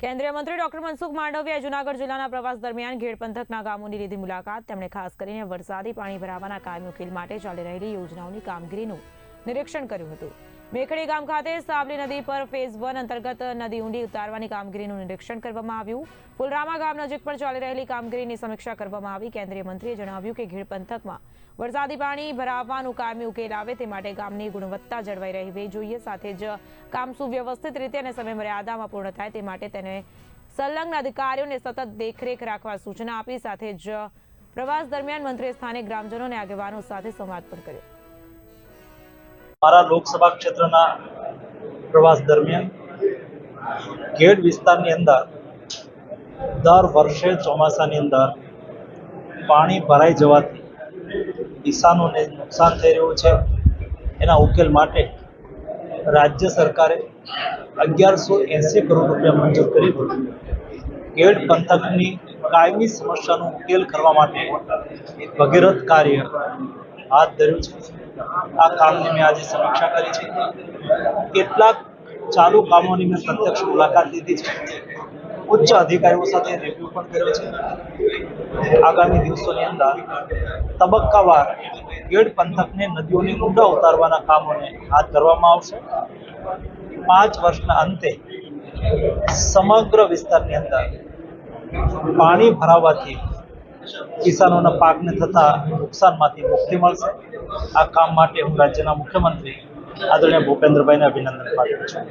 કેન્દ્રીય મંત્રી ડોક્ટર મનસુખ માંડવિયાએ જૂનાગઢ જિલ્લાના પ્રવાસ દરમિયાન ઘેડ પંથકના ગામોની લીધી મુલાકાત। તેમણે ખાસ કરીને વરસાદી પાણી ભરાવાના કાયમી ઉકેલ માટે ચાલી રહેલી યોજનાઓની કામગીરીનું નિરીક્ષણ કર્યું હતું। મેખડી ગામ ખાતે સાબલી નદી પર ફેઝ 1 અંતર્ગત નદી ઊંડી ઉતારવાની કામગીરીનું નિરીક્ષણ કરવામાં આવ્યું। ફુલરામા ગામ નજીક પર ચાલી રહેલી કામગીરીની સમીક્ષા કરવામાં આવી। કેન્દ્રીય મંત્રીએ જણાવ્યું કે ઘેડ પંથકમાં વરસાદી પાણી ભરાવાનું કાયમી ઉકેલ આવે તે માટે ગામની ગુણવત્તા જળવાઈ રહેવી જોઈએ, સાથે જ કામ સુવ્યવસ્થિત રીતે અને સમયમર્યાદામાં પૂર્ણ થાય તે માટે તેને સંલગ્ન અધિકારીઓને સતત દેખરેખ રાખવા સૂચના આપી। સાથે જ પ્રવાસ દરમિયાન મંત્રીએ સ્થાનિક ગ્રામજનો અને આગેવાનો સાથે સંવાદ પણ કર્યો। મારા લોકસભા ક્ષેત્રના પ્રવાસ દરમિયાન ઘેડ વિસ્તારની અંદર દર વર્ષે ચોમાસાની અંદર પાણી ભરાઈ જવાથી કિસાનોને નુકસાન થઈ રહ્યું છે। એના ઉકેલ માટે રાજ્ય સરકારે 1180 કરોડ રૂપિયા મંજૂર કરી ઘેડ પંથકની કાયમી સમસ્યાનો ઉકેલ કરવા માટે એક ભગીરથ કાર્ય હાથ ધર્યું છે। આ કામની મેં આજે સમીક્ષા કરી છે। કેટલાક ચાલુ કામોની મેં પ્રત્યક્ષ મુલાકાત લીધી છે। ઉચ્ચ અધિકારીઓ સાથે રિવ્યુ પણ કર્યો છે। આગામી દિવસોની અંદર તબક્કાવાર ઘેડ પંથકને નદીઓની ઊંડા ઉતારવાના કામોને હાથ ધરવામાં આવશે। 5 વર્ષના અંતે સમગ્ર વિસ્તારની અંદર પાણી ભરાવાથી કિસાનોના પાકને થતા નુકસાનમાંથી મુક્તિ મળશે। આ કામ માટે હું રાજ્યના મુખ્યમંત્રી આદરણીય ભૂપેન્દ્રભાઈને અભિનંદન પાઠવું છું।